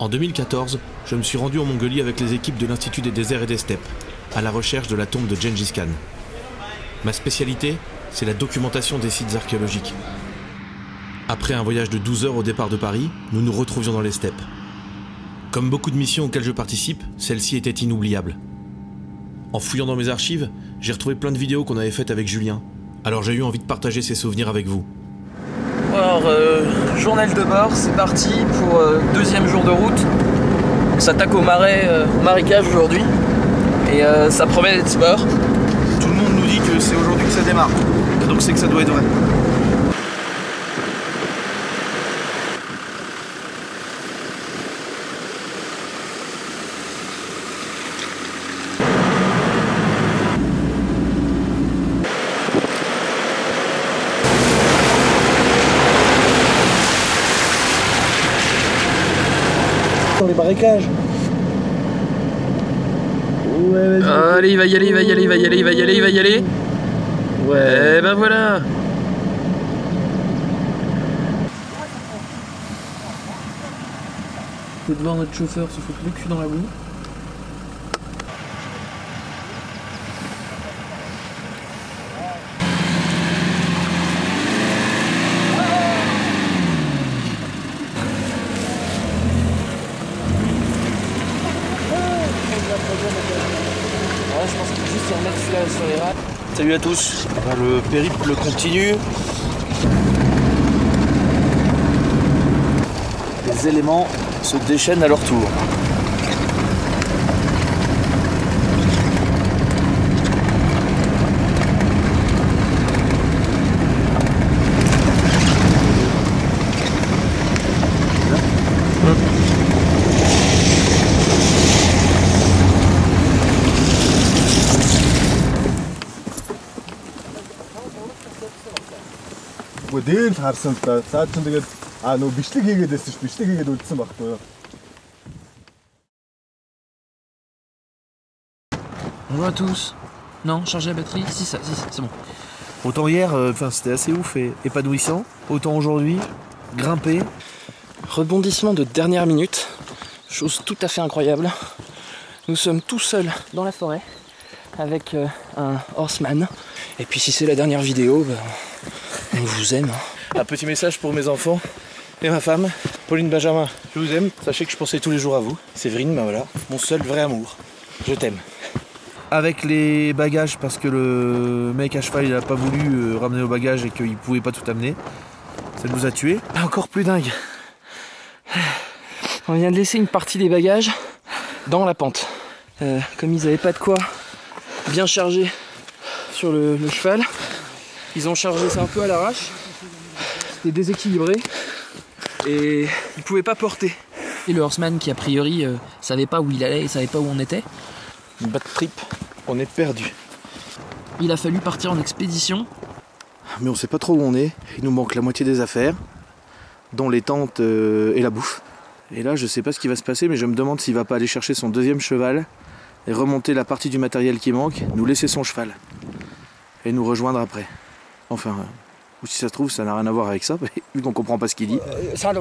En 2014, je me suis rendu en Mongolie avec les équipes de l'Institut des déserts et des steppes, à la recherche de la tombe de Gengis Khan. Ma spécialité, c'est la documentation des sites archéologiques. Après un voyage de 12 heures au départ de Paris, nous nous retrouvions dans les steppes. Comme beaucoup de missions auxquelles je participe, celle-ci était inoubliable. En fouillant dans mes archives, j'ai retrouvé plein de vidéos qu'on avait faites avec Julien. Alors j'ai eu envie de partager ces souvenirs avec vous. Alors, journal de bord, c'est parti pour deuxième jour de route. On s'attaque au marécage aujourd'hui et ça promet d'être sport. Tout le monde nous dit que c'est aujourd'hui que ça démarre, donc c'est que ça doit être vrai. Dans les marécages. Ouais, vas-y. Allez, il va y aller, il va y aller, il va y aller, il va y aller, il va y aller. Ouais, ben voilà. On peut voir notre chauffeur se foutre le cul dans la boue. Ouais, je pense qu'il faut juste y remettre celui-là sur les rails. Salut à tous. Le périple continue. Les éléments se déchaînent à leur tour. Дээр л харсан л да. Цаад ч тэгээд нөө бичлэг хийгээд байсан ш. Бичлэг хийгээд үлдсэн баггүй юу. Bonjour à tous. Non, charger la batterie, si ça, c'est bon. Autant hier, c'était assez ouf et épanouissant. Autant aujourd'hui, grimper. Rebondissement de dernière minute, chose tout à fait incroyable. Nous sommes tout seuls dans la forêt avec un horseman. Et puis si c'est la dernière vidéo, on vous aime. Un petit message pour mes enfants et ma femme, Pauline Benjamin, je vous aime. Sachez que je pensais tous les jours à vous. Séverine, ben voilà, mon seul vrai amour. Je t'aime. Avec les bagages, parce que le mec à cheval il a pas voulu ramener nos bagages et qu'il pouvait pas tout amener, ça nous a tués. Encore plus dingue. On vient de laisser une partie des bagages dans la pente. Comme ils n'avaient pas de quoi bien charger sur le cheval, ils ont chargé ça un peu à l'arrache. C'était déséquilibré et ils pouvaient pas porter. Et le horseman qui a priori savait pas où il allait, il savait pas où on était. Une bad trip, on est perdu. Il a fallu partir en expédition. Mais on sait pas trop où on est. Il nous manque la moitié des affaires, dont les tentes et la bouffe. Et là, je sais pas ce qui va se passer, mais je me demande s'il va pas aller chercher son deuxième cheval et remonter la partie du matériel qui manque, nous laisser son cheval et nous rejoindre après. Enfin, ou si ça se trouve, ça n'a rien à voir avec ça, vu qu'on comprend pas ce qu'il dit. Un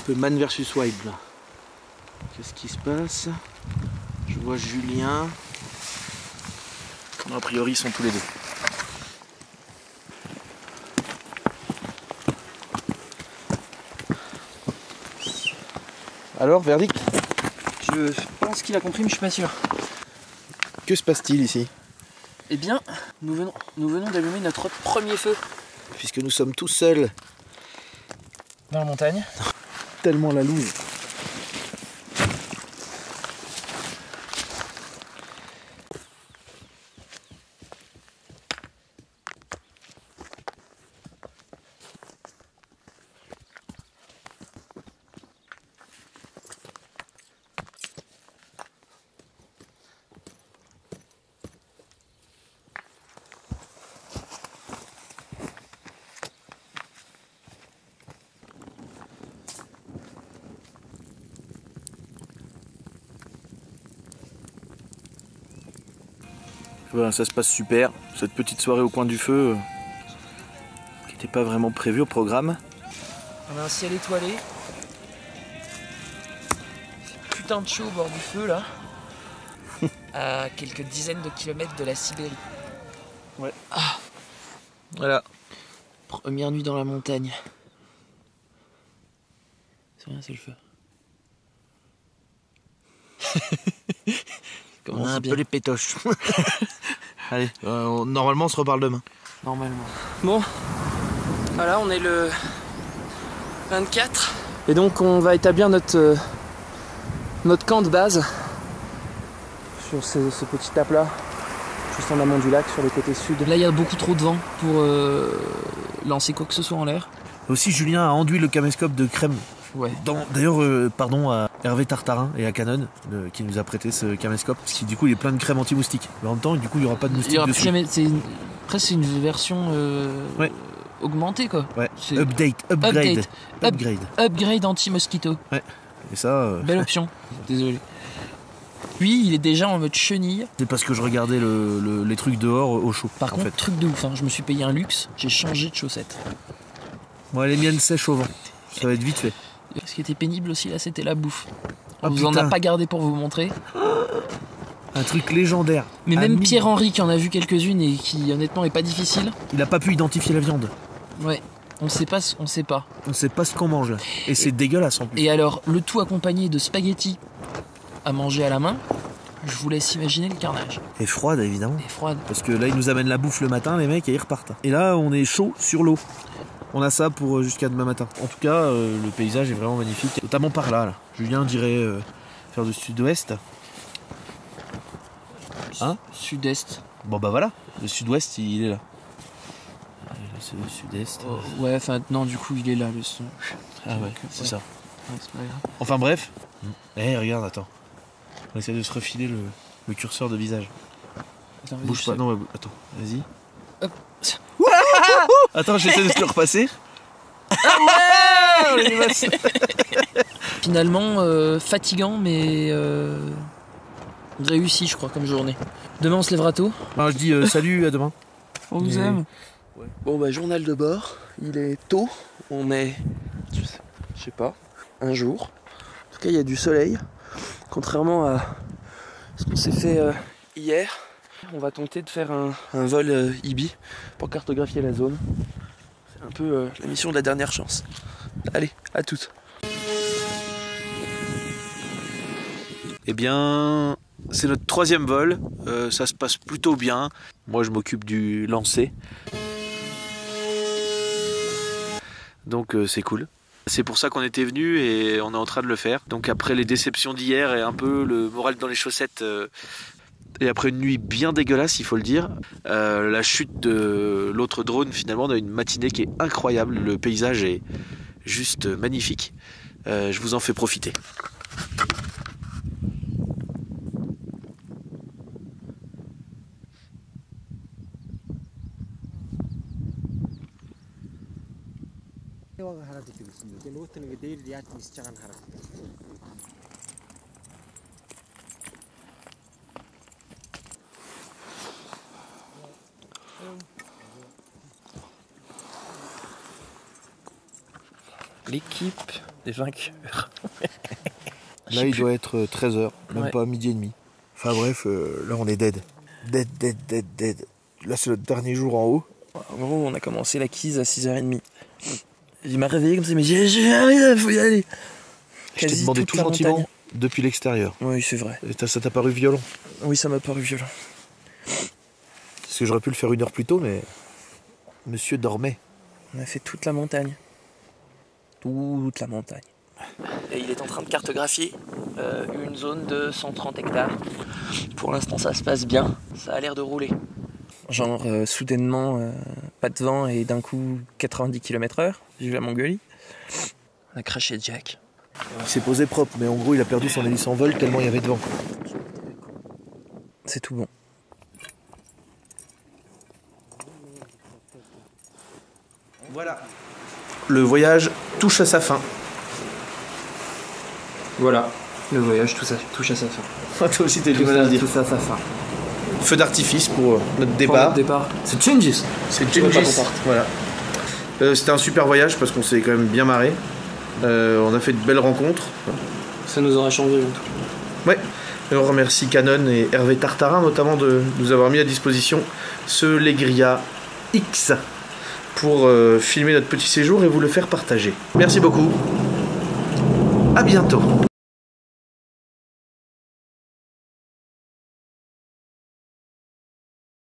peu man versus wild là. Qu'est-ce qui se passe? Je vois Julien. A priori, ils sont tous les deux. Alors, verdict? Je pense qu'il a compris, mais je suis pas sûr. Que se passe-t-il ici? Eh bien, nous venons d'allumer notre premier feu. Puisque nous sommes tous seuls. Dans la montagne. Tellement la loose. Voilà, ça se passe super, cette petite soirée au coin du feu qui n'était pas vraiment prévue au programme. On a un ciel étoilé. Putain de chaud au bord du feu là. À quelques dizaines de kilomètres de la Sibérie. Ouais. Ah. Voilà. Première nuit dans la montagne. C'est rien, c'est le feu. On a un peu les pétoches. Allez, normalement on se reparle demain. Normalement. Bon, voilà, on est le 24. Et donc on va établir notre camp de base sur ce petit aplat, juste en amont du lac, sur le côté sud. Là, il y a beaucoup trop de vent pour lancer quoi que ce soit en l'air. Aussi, Julien a enduit le caméscope de crème. Ouais. D'ailleurs, pardon à Hervé Tartarin et à Canon qui nous a prêté ce caméscope, parce que du coup il est plein de crème anti-moustique. Mais en même temps, du coup il n'y aura pas de moustiques dessus. Jamais, presque une version augmentée quoi. Ouais. Upgrade anti-mosquito. Ouais. Et ça. Belle option. Désolé. Lui, il est déjà en mode chenille. C'est parce que je regardais les trucs dehors au chaud. Par contre, truc de ouf, hein, je me suis payé un luxe, j'ai changé de chaussettes. Moi, les miennes sèchent au vent. Ça va être vite fait. Ce qui était pénible aussi là, c'était la bouffe. On Oh, vous en a pas gardé pour vous montrer. Un truc légendaire. Mais même Pierre-Henri qui en a vu quelques-unes et qui honnêtement est pas difficile. Il a pas pu identifier la viande. Ouais, on sait pas. On sait pas ce qu'on mange là. Et c'est dégueulasse en plus. Et alors, le tout accompagné de spaghettis à manger à la main, je vous laisse imaginer le carnage. Et froide évidemment. Et froide. Parce que là ils nous amènent la bouffe le matin les mecs et ils repartent. Et là on est chaud sur l'eau. On a ça pour jusqu'à demain matin. En tout cas, le paysage est vraiment magnifique, notamment par là. Julien dirait faire du sud-ouest. Hein ? Sud-est. Bon bah voilà, le sud-ouest il est là. C'est le sud-est. Oh, ouais, enfin non, du coup il est là le son. Ah ouais, c'est ça. Ouais, c'est pas grave. Enfin bref. Regarde, attends. On essaie de se refiler le curseur de visage. Attends, Bouge pas, non, attends, vas-y. Hop. Attends, j'essaie de te le repasser. Ah ouais. Finalement, fatigant, mais réussi, je crois, comme journée. Demain, on se lèvera tôt. Alors, je dis salut, à demain. On vous aime. Ouais. Bon, bah, journal de bord. Il est tôt. On est, je sais pas, un jour. En tout cas, il y a du soleil. Contrairement à ce qu'on s'est fait hier. On va tenter de faire un vol IBI pour cartographier la zone. C'est un peu la mission de la dernière chance. Allez, à toutes. Eh bien, c'est notre 3e vol. Ça se passe plutôt bien. Moi, je m'occupe du lancer. Donc, c'est cool. C'est pour ça qu'on était venu et on est en train de le faire. Donc, après les déceptions d'hier et un peu le moral dans les chaussettes... Et après une nuit bien dégueulasse, il faut le dire, la chute de l'autre drone, finalement, on a une matinée qui est incroyable. Le paysage est juste magnifique. Je vous en fais profiter. L'équipe des vainqueurs. Là, il doit être 13h, même Ouais. pas midi et demi. Enfin bref, là, on est dead. Dead. Là, c'est le dernier jour en haut. En gros, on a commencé l'acquise à 6h30. Il m'a réveillé comme ça, mais il faut y aller. Je t'ai Quasi demandé toute tout la gentiment montagne. depuis l'extérieur. Oui, c'est vrai. Et ça t'a paru violent. Oui, ça m'a paru violent. Parce que j'aurais pu le faire 1 heure plus tôt, mais monsieur dormait. On a fait toute la montagne. Toute la montagne. Et il est en train de cartographier une zone de 130 hectares. Pour l'instant, ça se passe bien. Ça a l'air de rouler. Genre, soudainement, pas de vent et d'un coup 90 km/h, vu la Mongolie. On a craché Jack. Il s'est posé propre, mais en gros, il a perdu son hélice en vol tellement il y avait de vent. C'est tout bon. Voilà. Le voyage touche à sa fin. Voilà, le voyage touche à sa fin. Toi aussi, t'es du mal à le dire. Tout à sa fin. Feu d'artifice pour notre Pour départ. notre départ. C'est Changes. C'est Je veux pas Gengis. qu'on parte. Voilà. C'était un super voyage parce qu'on s'est quand même bien marré. On a fait de belles rencontres. Ça nous aura changé en tout cas. Ouais. Et on remercie Canon et Hervé Tartarin notamment de nous avoir mis à disposition ce Legria X pour filmer notre petit séjour et vous le faire partager. Merci beaucoup. À bientôt.